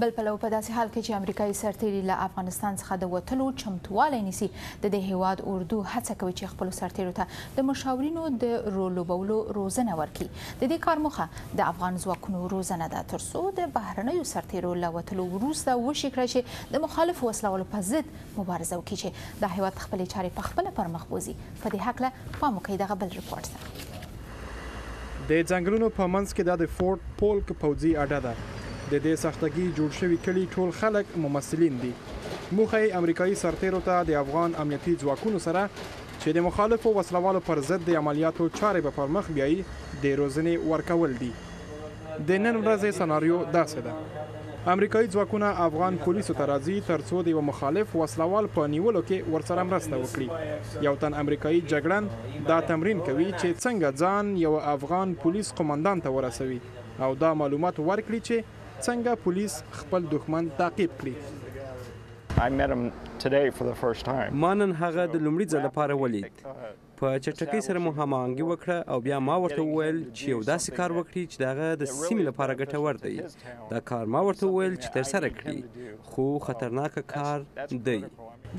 بل پلو په داسې حال کې چې امریکایي سرتیري له افغانستان څخه د وتلو چمتوالی نیسي د دې هیواد اردو هڅه کوي چې خپلو سرتیرو ته د مشاورینو د رولوبولو روزنه ورکړي. د دې کار موخه د افغان ځواکونو روزنه ده ترڅو د بهرنیو سرتیرو له وتلو وروسته وشي کړی چې د مخالفو وسلوالو په ضد مبارزه وکړي چې دا هیواد خپلې چارې پخپله پر مخ بوځي. په دې هکله پام وکړئ دغه بل رپورټ سره. د ځنګلونو په منځ کې د فورټ پولک پوځي اډه ده. د دې سختګي جوړ شوي کلي ټول خلک ممثلین دي. موخه یې امریکایي سرتیرو ته د افغان امنیتي ځواکونو سره چې د مخالفو وسلوالو پر ضد د عملیاتو چارې به پر مخ بیایي د روزنې ورکول دي. د نن ورځې سناریو داسې ده. امریکایي ځواکونه افغان پولیسو ته راځي ترڅو د یو مخالف وسلوال په نیولو کې ورسره مرسته وکړي. یو تن امریکایي جګړن دا تمرین کوي چې څنګه ځان یو افغان پولیس قومندان ته ورسوي او دا معلومات ورکړي چې څنګه پولیس خپل دښمن تعقیب کړي. ما نن هغه د لومړي ځل لپاره ولید. په چټکۍ سره مو هماهنګي وکړه او بیا ما ورته وویل چې یو داسې کار وکړي چې د هغه د سیمې لپاره ګټور دی. دا کار ما ورته وویل چې ترسره کړي خو خطرناکه کار دی.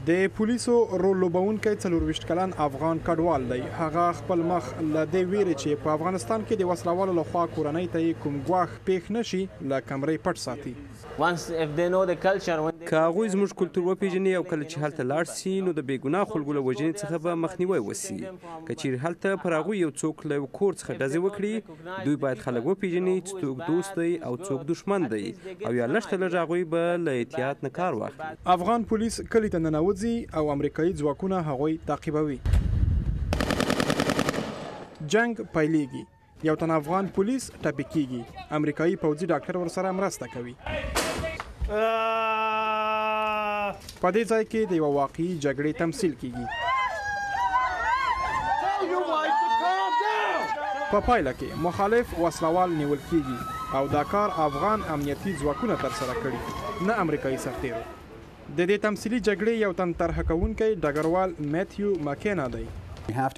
د پولیسو رول لوبونکی 24 کلن افغان کډوال دی. هغه خپل مخ له دې ویرې چې په افغانستان کې د وسلوالو لخوا کورنۍ ته کوم ګواښ پیښ نشي له کمرې پټ ساتي. که هغوی زموږ کلتور وپیژني او کله چې هلته لاړ سي نو د بېګناه خلکو له وژنې څخه به مخنیوی وسي. که چیرې هلته پر هغوی یو څوک له یو کور څخه ډزې وکړي دوی باید خلک وپیژني چې څوک دوست دی او څوک دښمن دی او یا لږ ته لږ هغوی به له احتیاط نه کار واخلي. افغان پولیس کلي ته ننوځي او امریکایي ځواکونه هغوی تعقیبوي. جنگ پیلېږي. یو تن افغان پولیس ټپي کېږي. امریکایي پوځي ډاکټر ورسره مرسته کوي. په دې ځای کې د یوه واقعي جګړې تمثیل کېږي. په پایله کې مخالف وسلوال نیول کېږي او دا کار افغان امنیتي ځواکونه ترسره کړي نه امریکایي سرتیرو. د دې تمثیلي جګړې یو تن طرحه کوونکی ډګروال میتیو ماکینا دی.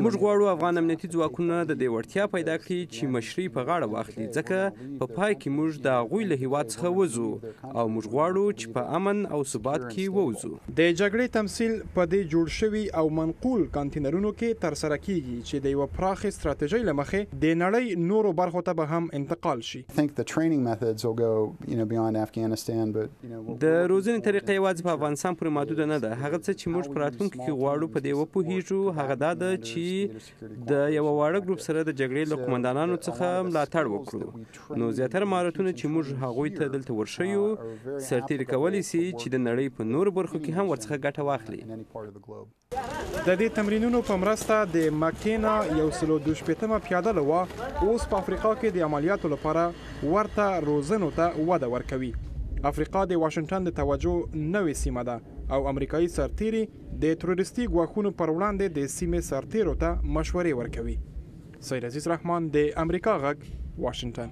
موږ غواړو افغان امنیتي ځواکونه د دې وړتیا پیدا کړي چې مشري په غاړه واخلي ځکه په پای کې موږ د هغوی له هیواد څخه وځو او موږ غواړو چې په امن او ثبات کې ووځو. د جګړې تمثیل په دې جوړ شوي او منقول کانتینرونو کې ترسره کیږي چې د یوه پراخې ستراتیژۍ له مخې د نړۍ نورو برخو ته به هم انتقال شي. د روزنې طریقه یوازې په افغانستان پورې محدوده نه ده. هغه څه چې موږ په راتلونکي کې غواړو په دې وپوهیږو هغه دا ده چې د یو واړه ګروپ سره د جګړې له قومندانانو څخه ملاتړ وکړو. نو زیاتره مهارتونه چې موږ هغوی ته دلته ورښیو سرتیري کولی سي چې د نړۍ په نورو برخو کې هم ورڅخه ګټه واخلي. د دې تمرینونو په مرسته د ماکینا 122 پیاده لوا اوس په افریقا کې د عملیاتو لپاره ورته روزنو ته وده ورکوي. افریقا د واشنگټن د توجه نوې سیمه ده او امریکایي سرتیري د تروریستي ګواښونو پر وړاندې د سیمې سرتیرو ته مشورې ورکوي. سید عزیز رحمان د امریکا غږ واشنگټن.